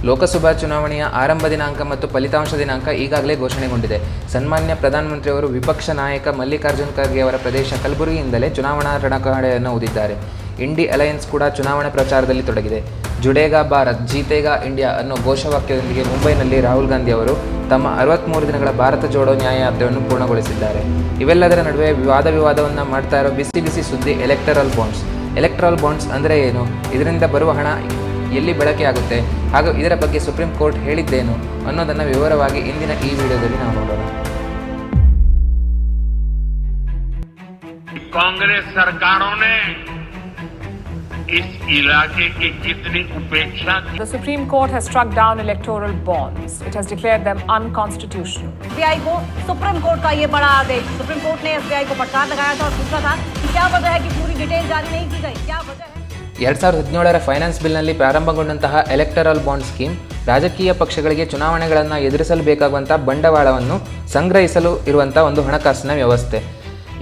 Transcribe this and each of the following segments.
ಲೋಕಸಭಾ ಚುನಾವಣೆಯ ಆರಂಭ ದಿನಾಂಕ ಮತ್ತು ಫಲಿತಾಂಶ ದಿನಾಂಕ ಈಗಾಗಲೇ ಘೋಷಣೆಗೊಂಡಿದೆ. ಸನ್ಮಾನ್ಯ ಪ್ರಧಾನಮಂತ್ರಿಯವರು ವಿಪಕ್ಷ ನಾಯಕ ಮಲ್ಲಿಕಾರ್ಜುನ್ ಖರ್ಗೆ ಅವರ ಪ್ರದೇಶ ಕಲಬುರಗಿಯಿಂದಲೇ ಚುನಾವಣಾ ರಣಕಹಳೆಯನ್ನು ಊದಿದ್ದಾರೆ. ಇಂಡಿ ಅಲಯನ್ಸ್ ಕೂಡ ಚುನಾವಣೆ ಪ್ರಚಾರದಲ್ಲಿ ತೊಡಗಿದೆ. ಜುಡೇಗಾ ಭಾರತ್ ಜೀತೇಗಾ ಇಂಡಿಯಾ ಅನ್ನೋ ಘೋಷವಾಕ್ಯದೊಂದಿಗೆ ಮುಂಬೈನಲ್ಲಿ ರಾಹುಲ್ ಗಾಂಧಿ ಅವರು ತಮ್ಮ 63 ದಿನಗಳ ಭಾರತ ಜೋಡೋ ನ್ಯಾಯಯಾತ್ರೆಯನ್ನು ಪೂರ್ಣಗೊಳಿಸಿದ್ದಾರೆ. ಇವೆಲ್ಲದರ ನಡುವೆ ವಿವಾದವನ್ನು ಮಾಡ್ತಾ ಇರೋ ಬಿಸಿ ಸುದ್ದಿ ಎಲೆಕ್ಟರಲ್ ಬಾಂಡ್ಸ್ ಅಂದರೆ ಏನು, ಇದರಿಂದ ಬರುವ ಹಣ ಎಲ್ಲಿ ಬಳಕೆ ಆಗುತ್ತೆ, ಹಾಗೂ ಇದರ ಬಗ್ಗೆ ಸುಪ್ರೀಂ ಕೋರ್ಟ್ ಹೇಳಿದ್ದೇನು ಅನ್ನೋದನ್ನು ವಿವರವಾಗಿ ಇಂದಿನ ಈ ವಿಡಿಯೋದಲ್ಲಿ ನಾವು ನೋಡೋಣ. ಕಾಂಗ್ರೆಸ್ ಸರ್ಕಾರೋं ने इस इलाके की कितनी उपेक्षा की. The Supreme Court has struck down electoral bonds. It has declared them unconstitutional. SBI को सुप्रीम कोर्ट का ये बड़ा आदेश. सुप्रीम कोर्ट ने एसबीआई को फटकार लगाया था और पूछा था कि क्या वजह है कि पूरी डिटेल जारी नहीं की गई, क्या वजह है. 2017ರ ಫೈನಾನ್ಸ್ ಬಿಲ್ನಲ್ಲಿ ಪ್ರಾರಂಭಗೊಂಡಂತಹ ಎಲೆಕ್ಟರಲ್ ಬಾಂಡ್ ಸ್ಕೀಮ್ ರಾಜಕೀಯ ಪಕ್ಷಗಳಿಗೆ ಚುನಾವಣೆಗಳನ್ನು ಎದುರಿಸಲು ಬೇಕಾಗುವಂಥ ಬಂಡವಾಳವನ್ನು ಸಂಗ್ರಹಿಸಲು ಇರುವಂಥ ಒಂದು ಹಣಕಾಸಿನ ವ್ಯವಸ್ಥೆ.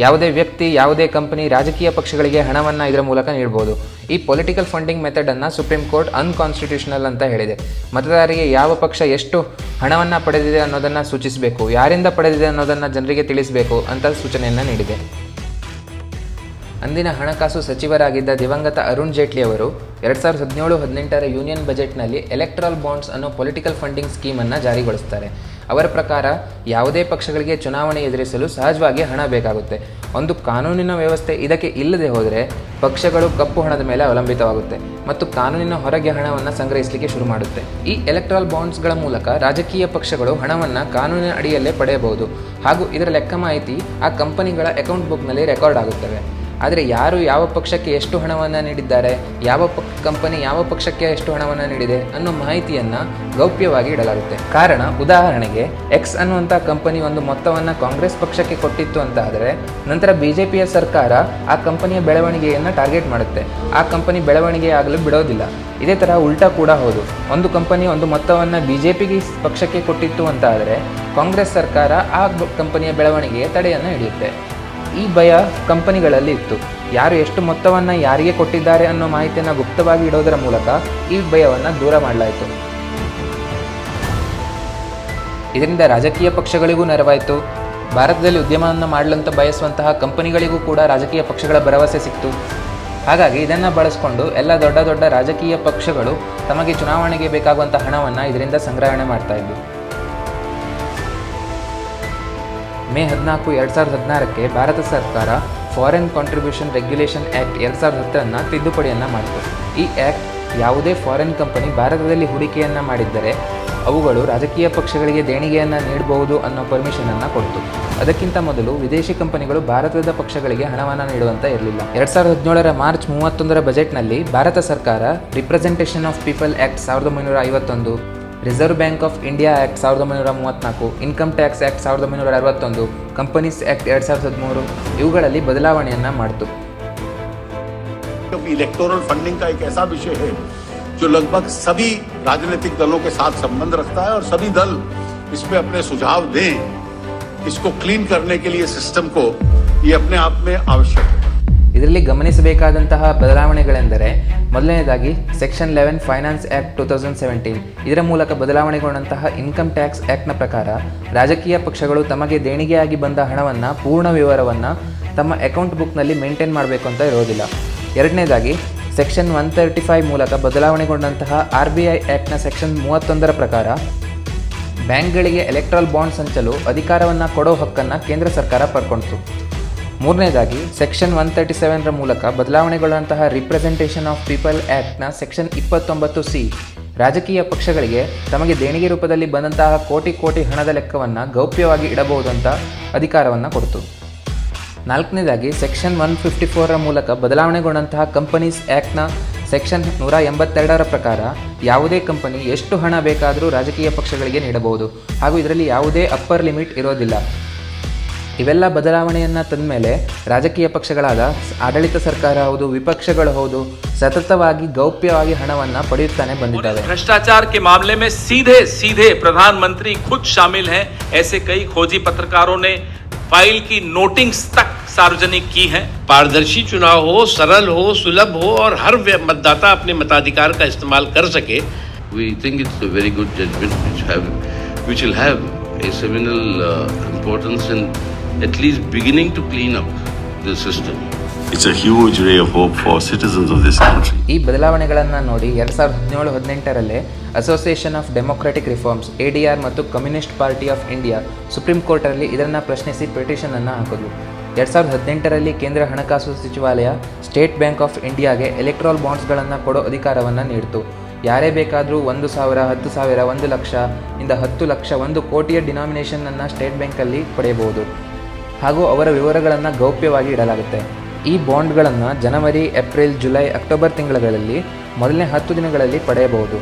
ಯಾವುದೇ ವ್ಯಕ್ತಿ, ಯಾವುದೇ ಕಂಪನಿ ರಾಜಕೀಯ ಪಕ್ಷಗಳಿಗೆ ಹಣವನ್ನು ಇದರ ಮೂಲಕ ನೀಡಬಹುದು. ಈ ಪೊಲಿಟಿಕಲ್ ಫಂಡಿಂಗ್ ಮೆಥಡನ್ನು ಸುಪ್ರೀಂ ಕೋರ್ಟ್ ಅನ್ಕಾನ್ಸ್ಟಿಟ್ಯೂಷನಲ್ ಅಂತ ಹೇಳಿದೆ. ಮತದಾರರಿಗೆ ಯಾವ ಪಕ್ಷ ಎಷ್ಟು ಹಣವನ್ನು ಪಡೆದಿದೆ ಅನ್ನೋದನ್ನು ಸೂಚಿಸಬೇಕು, ಯಾರಿಂದ ಪಡೆದಿದೆ ಅನ್ನೋದನ್ನು ಜನರಿಗೆ ತಿಳಿಸಬೇಕು ಅಂತ ಸೂಚನೆಯನ್ನು ನೀಡಿದೆ. ಅಂದಿನ ಹಣಕಾಸು ಸಚಿವರಾಗಿದ್ದ ದಿವಂಗತ ಅರುಣ್ ಜೇಟ್ಲಿ ಅವರು 2017-18ರ ಯೂನಿಯನ್ ಬಜೆಟ್ನಲ್ಲಿ ಎಲೆಕ್ಟ್ರಲ್ ಬಾಂಡ್ಸ್ ಅನ್ನೋ ಪೊಲಿಟಿಕಲ್ ಫಂಡಿಂಗ್ ಸ್ಕೀಮನ್ನು ಜಾರಿಗೊಳಿಸ್ತಾರೆ. ಅವರ ಪ್ರಕಾರ ಯಾವುದೇ ಪಕ್ಷಗಳಿಗೆ ಚುನಾವಣೆ ಎದುರಿಸಲು ಸಹಜವಾಗಿ ಹಣ ಬೇಕಾಗುತ್ತೆ. ಒಂದು ಕಾನೂನಿನ ವ್ಯವಸ್ಥೆ ಇದಕ್ಕೆ ಇಲ್ಲದೆ ಹೋದರೆ ಪಕ್ಷಗಳು ಕಪ್ಪು ಹಣದ ಮೇಲೆ ಅವಲಂಬಿತವಾಗುತ್ತೆ ಮತ್ತು ಕಾನೂನಿನ ಹೊರಗೆ ಹಣವನ್ನು ಸಂಗ್ರಹಿಸಲಿಕ್ಕೆ ಶುರು ಮಾಡುತ್ತೆ. ಈ ಎಲೆಕ್ಟ್ರಲ್ ಬಾಂಡ್ಸ್ಗಳ ಮೂಲಕ ರಾಜಕೀಯ ಪಕ್ಷಗಳು ಹಣವನ್ನು ಕಾನೂನಿನ ಅಡಿಯಲ್ಲೇ ಪಡೆಯಬಹುದು ಹಾಗೂ ಇದರ ಲೆಕ್ಕ ಮಾಹಿತಿ ಆ ಕಂಪನಿಗಳ ಅಕೌಂಟ್ ಬುಕ್ನಲ್ಲಿ ರೆಕಾರ್ಡ್ ಆಗುತ್ತವೆ. ಆದರೆ ಯಾರು ಯಾವ ಪಕ್ಷಕ್ಕೆ ಎಷ್ಟು ಹಣವನ್ನು ನೀಡಿದ್ದಾರೆ, ಯಾವ ಕಂಪನಿ ಯಾವ ಪಕ್ಷಕ್ಕೆ ಎಷ್ಟು ಹಣವನ್ನು ನೀಡಿದೆ ಅನ್ನೋ ಮಾಹಿತಿಯನ್ನು ಗೌಪ್ಯವಾಗಿ ಇಡಲಾಗುತ್ತೆ. ಕಾರಣ, ಉದಾಹರಣೆಗೆ ಎಕ್ಸ್ ಅನ್ನುವಂಥ ಕಂಪನಿ ಒಂದು ಮೊತ್ತವನ್ನು ಕಾಂಗ್ರೆಸ್ ಪಕ್ಷಕ್ಕೆ ಕೊಟ್ಟಿತ್ತು ಅಂತ ಆದರೆ ನಂತರ BJPಯ ಸರ್ಕಾರ ಆ ಕಂಪನಿಯ ಬೆಳವಣಿಗೆಯನ್ನು ಟಾರ್ಗೆಟ್ ಮಾಡುತ್ತೆ. ಆ ಕಂಪನಿ ಬೆಳವಣಿಗೆ ಆಗಲು ಬಿಡೋದಿಲ್ಲ. ಇದೇ ಥರ ಉಲ್ಟಾ ಕೂಡ ಹೌದು. ಒಂದು ಕಂಪನಿ ಒಂದು ಮೊತ್ತವನ್ನು BJPಗೆ ಪಕ್ಷಕ್ಕೆ ಕೊಟ್ಟಿತ್ತು ಅಂತ ಆದರೆ ಕಾಂಗ್ರೆಸ್ ಸರ್ಕಾರ ಆ ಕಂಪನಿಯ ಬೆಳವಣಿಗೆಗೆ ತಡೆಯನ್ನು ಹಿಡಿಯುತ್ತೆ. ಈ ಭಯ ಕಂಪನಿಗಳಲ್ಲಿ ಇತ್ತು. ಯಾರು ಎಷ್ಟು ಮೊತ್ತವನ್ನು ಯಾರಿಗೆ ಕೊಟ್ಟಿದ್ದಾರೆ ಅನ್ನೋ ಮಾಹಿತಿಯನ್ನು ಗುಪ್ತವಾಗಿ ಇಡೋದರ ಮೂಲಕ ಈ ಭಯವನ್ನು ದೂರ ಮಾಡಲಾಯಿತು. ಇದರಿಂದ ರಾಜಕೀಯ ಪಕ್ಷಗಳಿಗೂ ನೆರವಾಯಿತು. ಭಾರತದಲ್ಲಿ ಉದ್ಯಮವನ್ನು ಮಾಡಲಂತ ಬಯಸುವಂತಹ ಕಂಪನಿಗಳಿಗೂ ಕೂಡ ರಾಜಕೀಯ ಪಕ್ಷಗಳ ಭರವಸೆ ಸಿಕ್ತು. ಹಾಗಾಗಿ ಇದನ್ನು ಬಳಸಿಕೊಂಡು ಎಲ್ಲ ದೊಡ್ಡ ರಾಜಕೀಯ ಪಕ್ಷಗಳು ತಮಗೆ ಚುನಾವಣೆಗೆ ಬೇಕಾಗುವಂಥ ಹಣವನ್ನು ಇದರಿಂದ ಸಂಗ್ರಹಣೆ ಮಾಡ್ತಾ ಇದ್ವು. ಮೇ 14, 2016ಕ್ಕೆ ಭಾರತ ಸರ್ಕಾರ ಫಾರಿನ್ ಕಾಂಟ್ರಿಬ್ಯೂಷನ್ ರೆಗ್ಯುಲೇಷನ್ ಆ್ಯಕ್ಟ್ 2010 ತಿದ್ದುಪಡಿಯನ್ನು ಮಾಡಿತು. ಈ ಆ್ಯಕ್ಟ್ ಯಾವುದೇ ಫಾರಿನ್ ಕಂಪನಿ ಭಾರತದಲ್ಲಿ ಹೂಡಿಕೆಯನ್ನು ಮಾಡಿದ್ದರೆ ಅವುಗಳು ರಾಜಕೀಯ ಪಕ್ಷಗಳಿಗೆ ದೇಣಿಗೆಯನ್ನು ನೀಡಬಹುದು ಅನ್ನೋ ಪರ್ಮಿಷನನ್ನು ಕೊಡ್ತು. ಅದಕ್ಕಿಂತ ಮೊದಲು ವಿದೇಶಿ ಕಂಪನಿಗಳು ಭಾರತದ ಪಕ್ಷಗಳಿಗೆ ಹಣವನ್ನು ನೀಡುವಂತ ಇರಲಿಲ್ಲ. 2017ರ ಮಾರ್ಚ್ 31ರ ಬಜೆಟ್ನಲ್ಲಿ ಭಾರತ ಸರ್ಕಾರ representation of people act 1951, reserve bank of India act 1934, income tax act 1961, companies act 2013 ಇವುಗಳಲ್ಲಿ ಬದಲಾವಣೆಯನ್ನು ಮಾಡಿತು. इलेक्टोरल फंडिंग का एक ऐसा विषय है जो लगभग सभी राजनीतिक दलों के साथ संबंध रखता है और सभी दल इसमें अपने सुझाव दें. इसको क्लीन करने के लिए सिस्टम को ये अपने आप में आवश्यक है. ಇದರಲ್ಲಿ ಗಮನಿಸಬೇಕಾದಂತಹ ಬದಲಾವಣೆಗಳೆಂದರೆ, ಮೊದಲನೇದಾಗಿ ಸೆಕ್ಷನ್ 11 ಫೈನಾನ್ಸ್ ಆ್ಯಕ್ಟ್ 2017 ಇದರ ಮೂಲಕ ಬದಲಾವಣೆಗೊಂಡಂತಹ ಇನ್ಕಮ್ ಟ್ಯಾಕ್ಸ್ ಆ್ಯಕ್ಟ್ನ ಪ್ರಕಾರ ರಾಜಕೀಯ ಪಕ್ಷಗಳು ತಮಗೆ ದೇಣಿಗೆಯಾಗಿ ಬಂದ ಹಣವನ್ನು ಪೂರ್ಣ ವಿವರವನ್ನು ತಮ್ಮ ಅಕೌಂಟ್ ಬುಕ್ನಲ್ಲಿ ಮೇಂಟೈನ್ ಮಾಡಬೇಕು ಅಂತ ಇರೋದಿಲ್ಲ. ಎರಡನೇದಾಗಿ ಸೆಕ್ಷನ್ 135 ಮೂಲಕ ಬದಲಾವಣೆಗೊಂಡಂತಹ RBI ಆ್ಯಕ್ಟ್ನ ಸೆಕ್ಷನ್ 31ರ ಪ್ರಕಾರ ಬ್ಯಾಂಕ್ಗಳಿಗೆ ಎಲೆಕ್ಟ್ರಲ್ ಬಾಂಡ್ಸ್ ಹಂಚಲು ಅಧಿಕಾರವನ್ನು ಕೊಡೋ ಹಕ್ಕನ್ನು ಕೇಂದ್ರ ಸರ್ಕಾರ ಪಡ್ಕೊಳ್ತು. ಮೂರನೇದಾಗಿ ಸೆಕ್ಷನ್ 137ರ ಮೂಲಕ ಬದಲಾವಣೆಗೊಳ್ಳುವಂತಹ ರಿಪ್ರೆಸೆಂಟೇಷನ್ ಆಫ್ ಪೀಪಲ್ ಆ್ಯಕ್ಟ್ನ ಸೆಕ್ಷನ್ 29C ರಾಜಕೀಯ ಪಕ್ಷಗಳಿಗೆ ತಮಗೆ ದೇಣಿಗೆ ರೂಪದಲ್ಲಿ ಬಂದಂತಹ ಕೋಟಿ ಹಣದ ಲೆಕ್ಕವನ್ನು ಗೌಪ್ಯವಾಗಿ ಇಡಬಹುದು ಅಂತ ಅಧಿಕಾರವನ್ನು ಕೊಡ್ತು. ನಾಲ್ಕನೇದಾಗಿ ಸೆಕ್ಷನ್ 154ರ ಮೂಲಕ ಬದಲಾವಣೆಗೊಂಡಂತಹ ಕಂಪನೀಸ್ ಆ್ಯಕ್ಟ್ನ ಸೆಕ್ಷನ್ 182ರ ಪ್ರಕಾರ ಯಾವುದೇ ಕಂಪನಿ ಎಷ್ಟು ಹಣ ಬೇಕಾದರೂ ರಾಜಕೀಯ ಪಕ್ಷಗಳಿಗೆ ನೀಡಬಹುದು ಹಾಗೂ ಇದರಲ್ಲಿ ಯಾವುದೇ ಅಪ್ಪರ್ ಲಿಮಿಟ್ ಇರೋದಿಲ್ಲ. ಇವೆಲ್ಲ ಬದಲಾವಣೆಯನ್ನು ತಂದ ಮೇಲೆ ರಾಜಕೀಯ ಪಕ್ಷಗಳಾದ ಆಡಳಿತ ಸರ್ಕಾರ ಹೌದು, ವಿಪಕ್ಷಗಳು ಹೌದು, ಸತತವಾಗಿ ಗೌಪ್ಯವಾಗಿ ಹಣವನ್ನು ಪಡೆಯುತ್ತಾನೆ ಬಂದಿದ್ದಾವೆ. भ्रष्टाचार के मामले में सीधे प्रधानमंत्री खुद शामिल हैं. ऐसे कई खोजी पत्रकारों ने फाइल की नोटिंग्स तक सार्वजनिक की है. पारदर्शी चुनाव हो, सरल हो, सुलभ हो और हर मतदाता अपने मताधिकार का इस्तेमाल कर सके, We think it's a very good judgment which will have a seminal importance in at least beginning to clean up the system. It's a huge ray of hope for citizens of this country. ಈ ಬದಲಾವಣೆಗಳನ್ನು ನೋಡಿ 2017-18ರಲ್ಲೇ association of democratic reforms ADR ಮತ್ತು communist party of India supreme ಕೋರ್ಟಲ್ಲಿ ಇದನ್ನು ಪ್ರಶ್ನಿಸಿ ಪಿಟಿಷನನ್ನು ಹಾಕಿದ್ವು. 2018ರಲ್ಲಿ ಕೇಂದ್ರ ಹಣಕಾಸು ಸಚಿವಾಲಯ ಸ್ಟೇಟ್ ಬ್ಯಾಂಕ್ ಆಫ್ ಇಂಡಿಯಾಗೆ ಎಲೆಕ್ಟ್ರಾಲ್ ಬಾಂಡ್ಸ್ಗಳನ್ನು ಕೊಡೋ ಅಧಿಕಾರವನ್ನು ನೀಡಿತು. ಯಾರೇ ಬೇಕಾದರೂ 1,000, 10,000, 1 ಲಕ್ಷ ಇಂದ 10 ಲಕ್ಷ 1 ಕೋಟಿಯ ಡಿನಾಮಿನೇಷನನ್ನು ಸ್ಟೇಟ್ ಬ್ಯಾಂಕಲ್ಲಿ ಪಡೆಯಬಹುದು ಹಾಗೂ ಅವರ ವಿವರಗಳನ್ನು ಗೌಪ್ಯವಾಗಿ ಇಡಲಾಗುತ್ತೆ. ಈ ಬಾಂಡ್ಗಳನ್ನು ಜನವರಿ, ಏಪ್ರಿಲ್, ಜುಲೈ, ಅಕ್ಟೋಬರ್ ತಿಂಗಳುಗಳಲ್ಲಿ ಮೊದಲನೇ 10 ದಿನಗಳಲ್ಲಿ ಪಡೆಯಬಹುದು.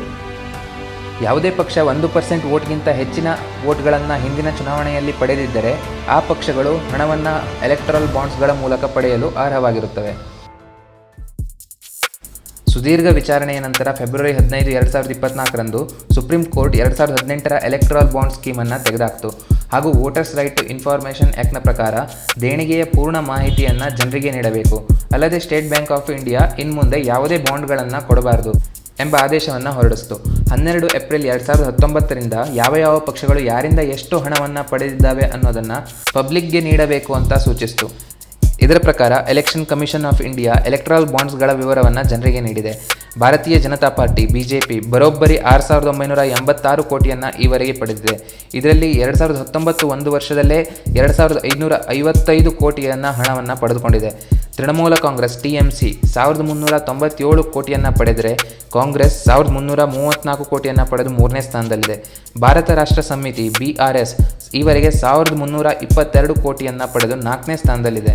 ಯಾವುದೇ ಪಕ್ಷ 1% ವೋಟ್ಗಿಂತ ಹೆಚ್ಚಿನ ವೋಟ್ಗಳನ್ನು ಹಿಂದಿನ ಚುನಾವಣೆಯಲ್ಲಿ ಪಡೆದಿದ್ದರೆ ಆ ಪಕ್ಷಗಳು ಹಣವನ್ನು ಎಲೆಕ್ಟ್ರಲ್ ಬಾಂಡ್ಸ್ಗಳ ಮೂಲಕ ಪಡೆಯಲು ಅರ್ಹವಾಗಿರುತ್ತವೆ. ಸುದೀರ್ಘ ವಿಚಾರಣೆಯ ನಂತರ ಫೆಬ್ರವರಿ 15, 2024ರಂದು ಸುಪ್ರೀಂ ಕೋರ್ಟ್ 2018ರ ಎಲೆಕ್ಟ್ರಲ್ ಬಾಂಡ್ ಸ್ಕೀಮನ್ನು ತೆಗೆದುಹಾಕಿತು ಹಾಗೂ ವೋಟರ್ಸ್ ರೈಟ್ ಟು ಇನ್ಫಾರ್ಮೇಷನ್ ಆ್ಯಕ್ಟ್ನ ಪ್ರಕಾರ ದೇಣಿಗೆಯ ಪೂರ್ಣ ಮಾಹಿತಿಯನ್ನು ಜನರಿಗೆ ನೀಡಬೇಕು, ಅಲ್ಲದೆ ಸ್ಟೇಟ್ ಬ್ಯಾಂಕ್ ಆಫ್ ಇಂಡಿಯಾ ಇನ್ಮುಂದೆ ಯಾವುದೇ ಬಾಂಡ್ಗಳನ್ನು ಕೊಡಬಾರದು ಎಂಬ ಆದೇಶವನ್ನು ಹೊರಡಿಸಿತು. 12 ಏಪ್ರಿಲ್ 2019ರಿಂದ ಯಾವ ಪಕ್ಷಗಳು ಯಾರಿಂದ ಎಷ್ಟು ಹಣವನ್ನು ಪಡೆದಿದ್ದಾವೆ ಅನ್ನೋದನ್ನು ಪಬ್ಲಿಕ್ಗೆ ನೀಡಬೇಕು ಅಂತ ಸೂಚಿಸಿತು. ಇದರ ಪ್ರಕಾರ election commission of India electoral ಬಾಂಡ್ಸ್ಗಳ ವಿವರವನ್ನು ಜನರಿಗೆ ನೀಡಿದೆ. ಭಾರತೀಯ ಜನತಾ ಪಾರ್ಟಿ BJP ಬರೋಬ್ಬರಿ 6,986 ಕೋಟಿಯನ್ನು ಈವರೆಗೆ ಪಡೆದಿದೆ. ಇದರಲ್ಲಿ 2019 ಒಂದು ವರ್ಷದಲ್ಲೇ 2,555 ಕೋಟಿಯನ್ನು ಹಣವನ್ನು ಪಡೆದುಕೊಂಡಿದೆ. ತೃಣಮೂಲ ಕಾಂಗ್ರೆಸ್ TMC 1,397 ಕೋಟಿಯನ್ನು ಪಡೆದರೆ ಕಾಂಗ್ರೆಸ್ 1,334 ಕೋಟಿಯನ್ನು ಪಡೆದು 3ನೇ ಸ್ಥಾನದಲ್ಲಿದೆ. ಭಾರತ ರಾಷ್ಟ್ರ ಸಮಿತಿ BRS ಈವರೆಗೆ 1,322 ಕೋಟಿಯನ್ನು ಪಡೆದು 4ನೇ ಸ್ಥಾನದಲ್ಲಿದೆ.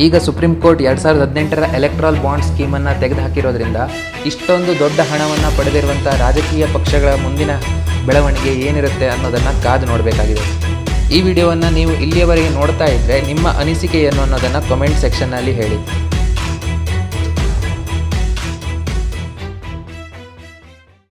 ಈಗ ಸುಪ್ರೀಂ ಕೋರ್ಟ್ 2018ರ ಎಲೆಕ್ಟ್ರಲ್ ಬಾಂಡ್ ಸ್ಕೀಮನ್ನು ತೆಗೆದುಹಾಕಿರೋದ್ರಿಂದ ಇಷ್ಟೊಂದು ದೊಡ್ಡ ಹಣವನ್ನು ಪಡೆದಿರುವಂಥ ರಾಜಕೀಯ ಪಕ್ಷಗಳ ಮುಂದಿನ ಬೆಳವಣಿಗೆ ಏನಿರುತ್ತೆ ಅನ್ನೋದನ್ನು ಕಾದು ನೋಡಬೇಕಾಗಿದೆ. ಈ ವಿಡಿಯೋವನ್ನು ನೀವು ಇಲ್ಲಿಯವರೆಗೆ ನೋಡ್ತಾ ಇದ್ದರೆ ನಿಮ್ಮ ಅನಿಸಿಕೆ ಏನು ಅನ್ನೋದನ್ನು ಕಮೆಂಟ್ ಸೆಕ್ಷನ್ನಲ್ಲಿ ಹೇಳಿ.